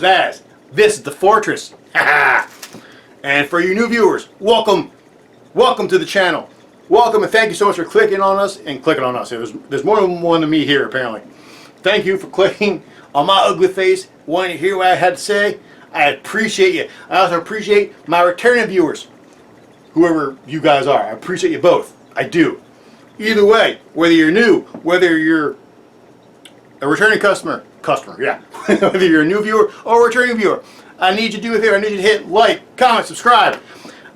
pizzazz. This is the Fortress. And for you new viewers, welcome to the channel. Welcome, and thank you so much for clicking on us and clicking on us. There's more than one of me here apparently. Thank you for clicking on my ugly face, wanting to hear what I had to say. I appreciate you. I also appreciate my returning viewers, whoever you guys are. I appreciate you both. I do. Either way, whether you're new, whether you're a returning customer, yeah. Whether you're a new viewer or a returning viewer, I need you to do a favor. I need you to hit like, comment, subscribe.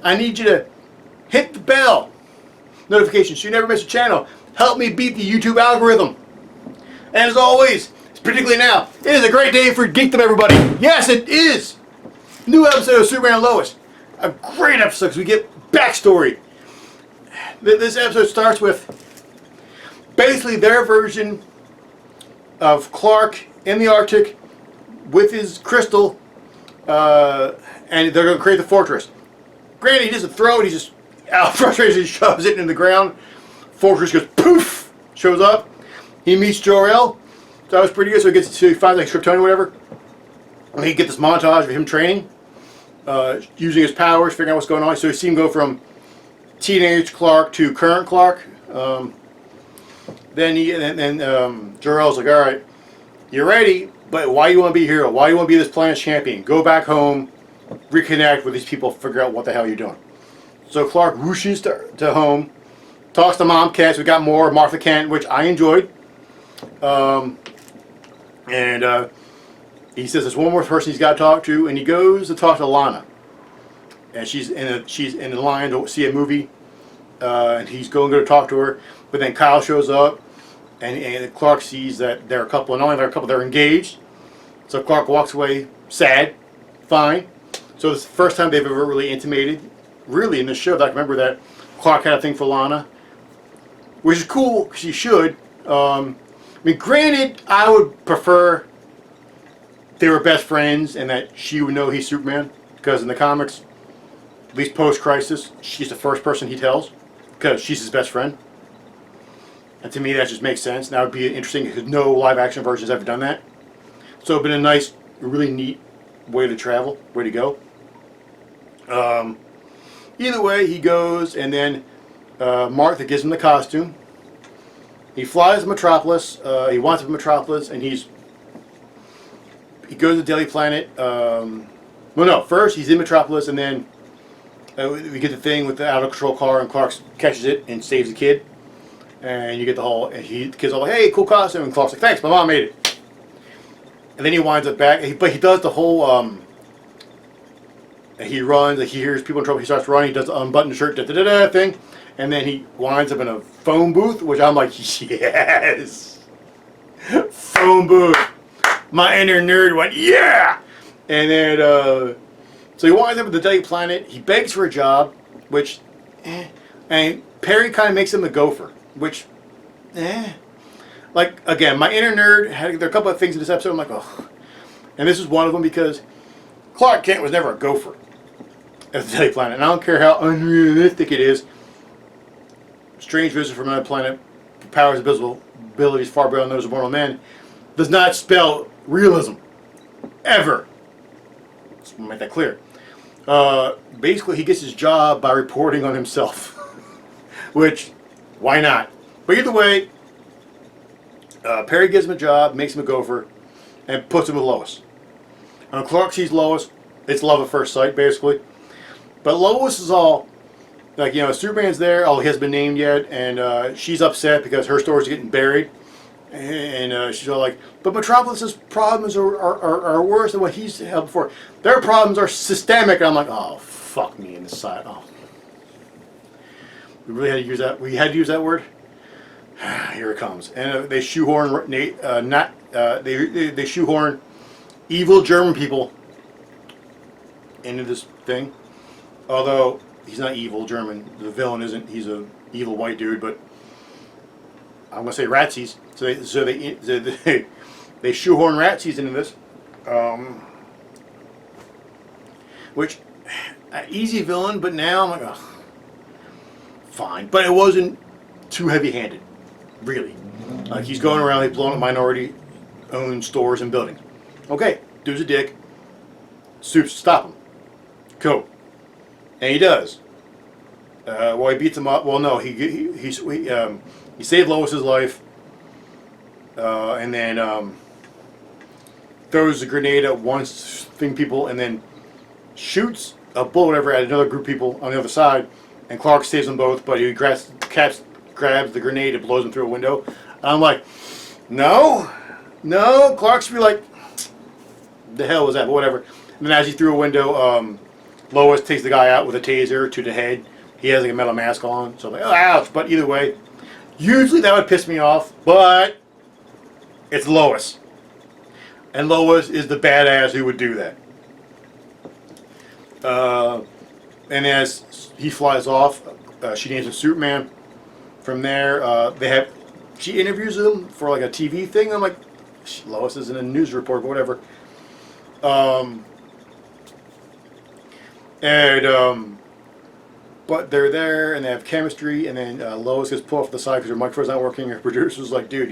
I need you to hit the bell notification so you never miss a channel. Help me beat the YouTube algorithm. And as always, particularly now, it is a great day for geekdom, everybody. Yes, it is. New episode of Superman and Lois. A great episode because we get backstory. This episode starts with basically their version of Clark in the Arctic with his crystal, and they're going to create the fortress. Granted, he doesn't throw it, he just out frustrated, he shoves it in the ground. Fortress goes poof, shows up. He meets Jor-El. So that was pretty good. So he finds like Kryptonian or whatever. And he gets this montage of him training, using his powers, figuring out what's going on. So you see him go from teenage Clark to current Clark. Then Jor-El's like, all right, you're ready, but why do you want to be a hero? Why do you want to be this planet's champion? Go back home, reconnect with these people, figure out what the hell you're doing. So Clark whooshes to home, talks to Mom Kent. We got more Martha Kent, which I enjoyed. He says there's one more person he's got to talk to, and he goes to talk to Lana. And she's in line to see a movie, and he's going to talk to her. But then Kyle shows up, and Clark sees that they're a couple, and not only they're a couple, they're engaged. So Clark walks away sad, fine. So it's the first time they've ever really intimated, really in this show, that I remember that Clark had a thing for Lana, which is cool because he should. I mean, granted, I would prefer they were best friends and that she would know he's Superman, because in the comics, at least post-crisis, she's the first person he tells because she's his best friend. And to me, that just makes sense. That would be interesting because no live-action versions have ever done that. So it's been a nice, really neat way to travel, way to go. Either way, he goes, and then Martha gives him the costume. He flies to Metropolis. He wants to Metropolis, and he goes to Daily Planet. Well, no, first he's in Metropolis, and then we get the thing with the out-of-control car, and Clark catches it and saves the kid. And you get the whole, and the kid's all like, hey, cool costume, and Clark's like, thanks, my mom made it. And then he winds up back, but he does the whole, he runs, he hears people in trouble, he starts running, he does the unbuttoned shirt, da-da-da-da thing, and then he winds up in a phone booth, which I'm like, yes! Phone booth! My inner nerd went, yeah! And then, so he winds up at the Daily Planet, he begs for a job, which, and Perry kind of makes him a gopher, which, like, again, my inner nerd, there are a couple of things in this episode I'm like, oh. And this is one of them because Clark Kent was never a gopher at the Daily Planet. And I don't care how unrealistic it is. Strange visitor from another planet, powers and abilities far beyond those of mortal men, does not spell realism. Ever. Let's make that clear. Basically, he gets his job by reporting on himself. Which, why not? But either way, Perry gives him a job, makes him a gopher, and puts him with Lois. And when Clark sees Lois, it's love at first sight, basically. But Lois is all, like, you know, Superman's there, he hasn't been named yet, and she's upset because her story's getting buried. And she's all like, but Metropolis's problems are worse than what he's had before. Their problems are systemic. And I'm like, oh, fuck me in the side. Oh. We really had to use that. We had to use that word. Here it comes. And they shoehorn they shoehorn evil German people into this thing. Although he's not evil German. The villain isn't. He's a evil white dude. But I'm gonna say ratsies. So they shoehorn ratsies into this. Which easy villain. But now I'm like, ugh. Fine, but it wasn't too heavy-handed, really. Like, he's going around, he's blowing up minority-owned stores and buildings. Okay, dude's a dick. Supes to stop him. Cool. And he does. Well, he beats him up. Well, no, he saved Lois's life, and then throws a grenade at one thing people, and then shoots a bullet, whatever, at another group of people on the other side, and Clark saves them both. But he grabs the grenade and blows him through a window. And I'm like, no, Clark should be like, the hell was that? But whatever. And then as he threw a window, Lois takes the guy out with a taser to the head. He has like a metal mask on, so I'm like, oh, ouch. But either way, usually that would piss me off, but it's Lois. And Lois is the badass who would do that. And as he flies off, she names him Superman. From there, she interviews him for like a TV thing. I'm like, Lois isn't a news reporter, but whatever. But they're there and they have chemistry, and then Lois gets pulled off the side because her microphone's not working. Her producer's like, dude,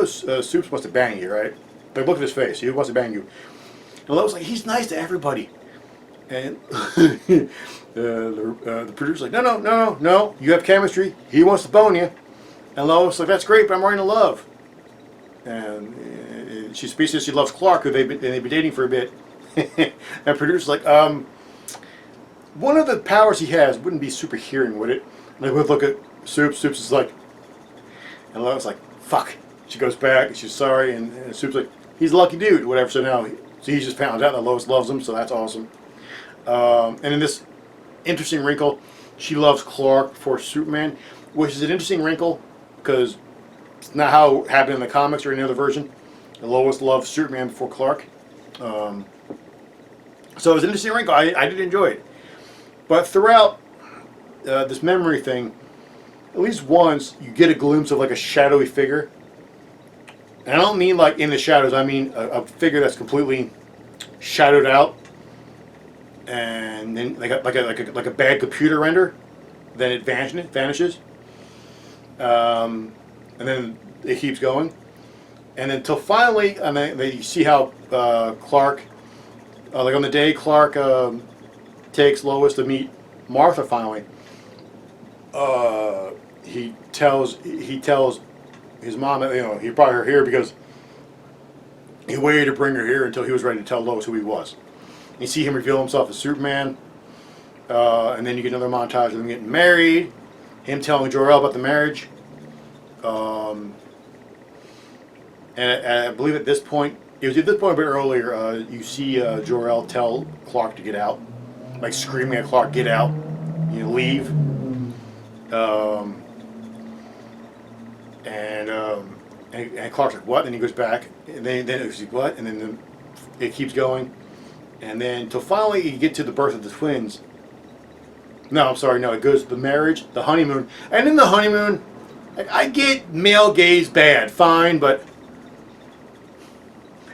Supes wants to bang you, right? Like, look at his face. He wants to bang you. And Lois like, he's nice to everybody. And the producer's like, no, you have chemistry. He wants to bone you. And Lois like, that's great, but I'm already in love. And she speaks she loves Clark, who they've been dating for a bit. And the producer's like, one of the powers he has wouldn't be super hearing, would it? And they would look at Supes. Supes is like, and Lois like, fuck. She goes back and she's sorry, and Supes like, he's a lucky dude, whatever. So now, he just found out that Lois loves him, so that's awesome. And in this interesting wrinkle, she loves Clark before Superman, which is an interesting wrinkle because it's not how it happened in the comics or any other version. And Lois loves Superman before Clark. So it was an interesting wrinkle. I did enjoy it. But throughout this memory thing, at least once you get a glimpse of like a shadowy figure. And I don't mean like in the shadows. I mean a figure that's completely shadowed out, and then like a bad computer render. Then it vanishes, and then it keeps going, and then till finally, and then you see how Clark, like on the day Clark takes Lois to meet Martha finally. He tells his mom that he brought her here because he waited to bring her here until he was ready to tell Lois who he was. And you see him reveal himself as Superman, and then you get another montage of them getting married, him telling Jor-El about the marriage, and I believe at this point, it was at this point a bit earlier, you see Jor-El tell Clark to get out, like screaming at Clark, get out, leave. And Clark's like, what? And he goes back, and then it's like, what? And then it keeps going, and then until finally you get to the birth of the twins. No, I'm sorry, no, it goes to the marriage, the honeymoon, and in the honeymoon, like, I get male gaze bad, fine, but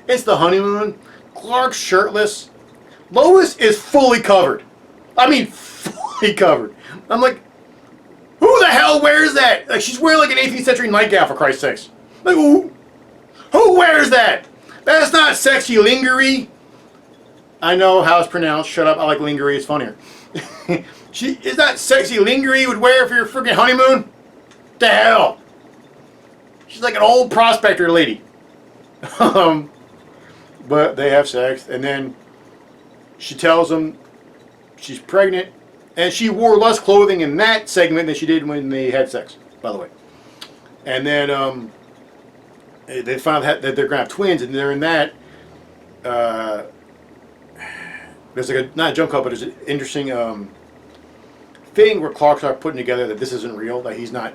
it's the honeymoon. Clark's shirtless. Lois is fully covered. I mean, fully covered. I'm like, who the hell wears that? Like, she's wearing like an 18th century nightgown, for Christ's sakes. Like, who wears that? That's not sexy lingerie. I know how it's pronounced. Shut up. I like lingerie. It's funnier. Is that sexy lingerie you would wear for your freaking honeymoon? The hell? She's like an old prospector lady. But they have sex, and then she tells him she's pregnant, and she wore less clothing in that segment than she did when they had sex, by the way. And then they find out that they're going to have twins, and they're in that. There's like not a jump cut, but there's an interesting thing where Clark starts putting together that this isn't real, that he's not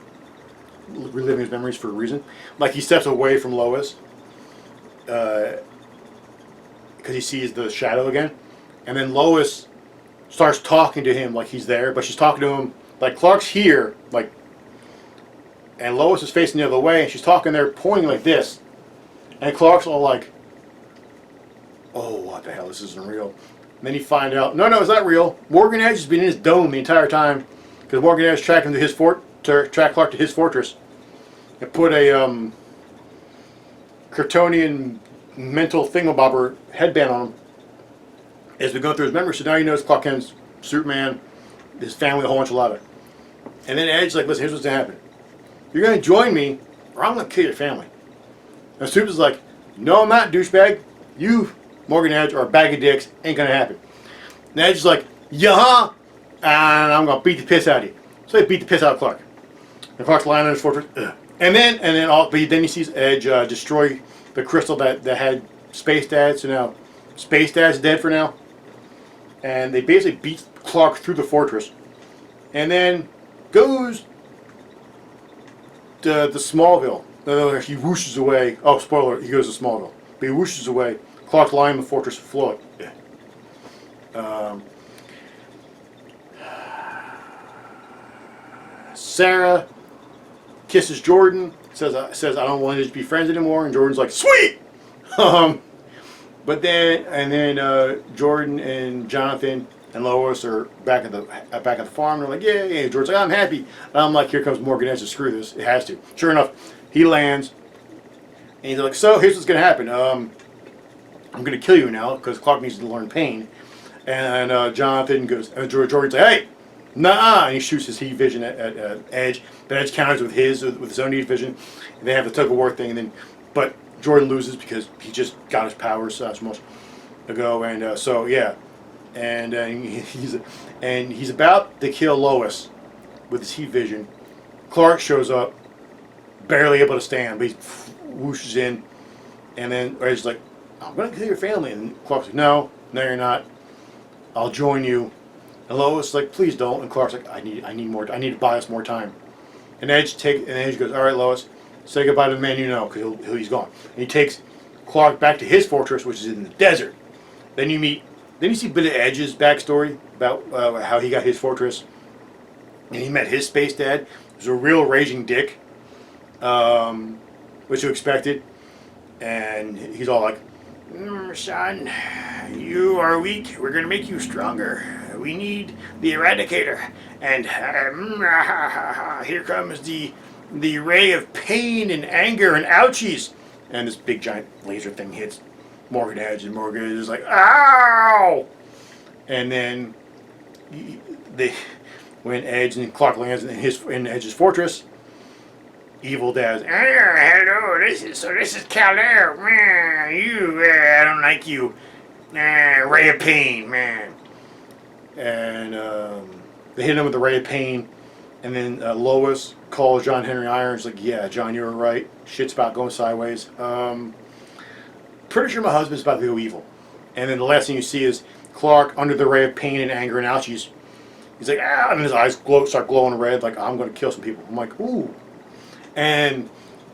reliving his memories for a reason. Like, he steps away from Lois because he sees the shadow again, and then Lois starts talking to him like he's there, but she's talking to him like Clark's here, like, and Lois is facing the other way, and she's talking there, pointing like this, and Clark's all like, "Oh, what the hell? This isn't real." And then you find out, no, it's not real. Morgan Edge has been in his dome the entire time because Morgan Edge tracked him to track Clark to his fortress and put a Kryptonian mental thingamabobber headband on him as we go through his memories. So now he knows Clark Kent's Superman, his family, a whole bunch of it. And then Edge's like, listen, here's what's going to happen. You're going to join me, or I'm going to kill your family. And Superman's like, no, I'm not, douchebag. You, Morgan Edge, are a bag of dicks. Ain't going to happen. And Edge's like, yeah, and I'm going to beat the piss out of you. So they beat the piss out of Clark. And Clark's lying in his fortress. Ugh. And then he sees Edge destroy the crystal that had Space Dad. So now Space Dad's dead for now. And they basically beat Clark through the fortress. And then goes to Smallville. He whooshes away. Oh, spoiler, he goes to Smallville. But he whooshes away. Clark's lying in the fortress float. Sarah kisses Jordan, says I don't want to be friends anymore, and Jordan's like, sweet! But then Jordan and Jonathan and Lois are back at the farm. They're like, yeah. Jordan's like, I'm happy. I'm like, here comes Morgan Edge to screw this. It has to. Sure enough, he lands, and he's like, so here's what's gonna happen. I'm gonna kill you now because Clark needs to learn pain. And Jonathan goes, Jordan's like, hey, nah, and he shoots his heat vision at Edge. But Edge counters with his own heat vision. And they have the tug of war thing, but Jordan loses because he just got his powers so much ago, and so yeah, and he's about to kill Lois with his heat vision. Clark shows up, barely able to stand, but he whooshes in, and then Edge's like, I'm gonna kill your family, and Clark's like, no, you're not. I'll join you. And Lois is like, please don't. And Clark's like, I need to buy us more time. And Edge goes, all right, Lois, say goodbye to the man you know, because he's gone. And he takes Clark back to his fortress, which is in the desert. Then you see a bit of Edge's backstory about how he got his fortress. And he met his space dad. He was a real raging dick, which you expected. And he's all like, son, you are weak. We're going to make you stronger. We need the Eradicator. And here comes the ray of pain and anger and ouchies. And this big giant laser thing hits Morgan Edge, and Morgan Edge is like, ow! And then when Edge and Clark lands in Edge's fortress, Evil Dad's, hello, this is Kal-El, man, I don't like you, ray of pain, man. And they hit him with the ray of pain, and then Lois calls John Henry Irons, like, yeah, John, you were right, shit's about going sideways. Pretty sure my husband's about to go evil. And then the last thing you see is Clark under the ray of pain and anger and ouchies. He's like, ah, and his eyes start glowing red, like, I'm going to kill some people. I'm like, ooh. And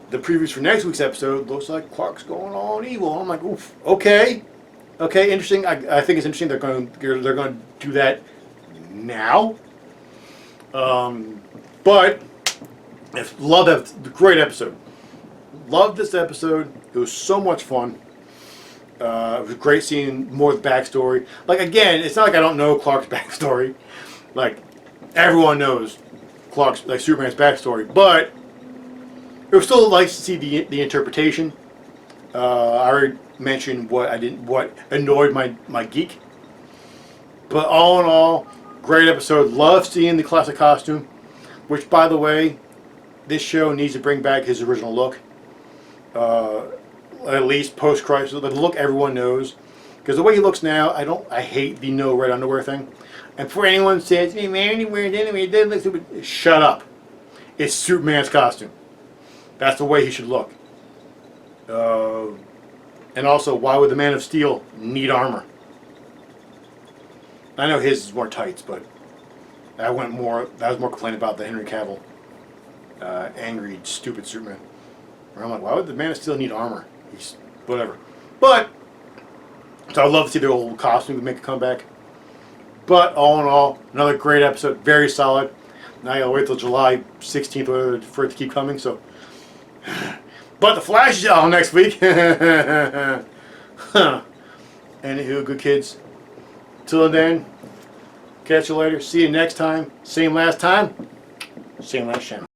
the previews for next week's episode looks like Clark's going all evil. I'm like, oof, okay, interesting. I think it's interesting they're going to do that now. But love that, great episode. Loved this episode. It was so much fun. It was great seeing more of the backstory. Like, again, it's not like I don't know Clark's backstory. Like, everyone knows Superman's backstory, but it was still nice to see the interpretation. I already mentioned what annoyed my geek. But all in all, great episode. Love seeing the classic costume, which, by the way, this show needs to bring back his original look. At least post-Crisis, the look everyone knows. Because the way he looks now, I hate the no red underwear thing. And for anyone who says, hey man, he wears anyway, it doesn't look stupid. Shut up. It's Superman's costume. That's the way he should look. And also, why would the Man of Steel need armor? I know his is more tights, but I was more complaining about the Henry Cavill angry, stupid Superman. Where I'm like, why would the Man of Steel need armor? He's whatever. But so I'd love to see their old costume make a comeback. But all in all, another great episode, very solid. Now I gotta wait till July 16th for it to keep coming. So, but the Flash is out next week. Anywho, good kids. Till then, catch you later. See you next time. Same last time. Same last channel.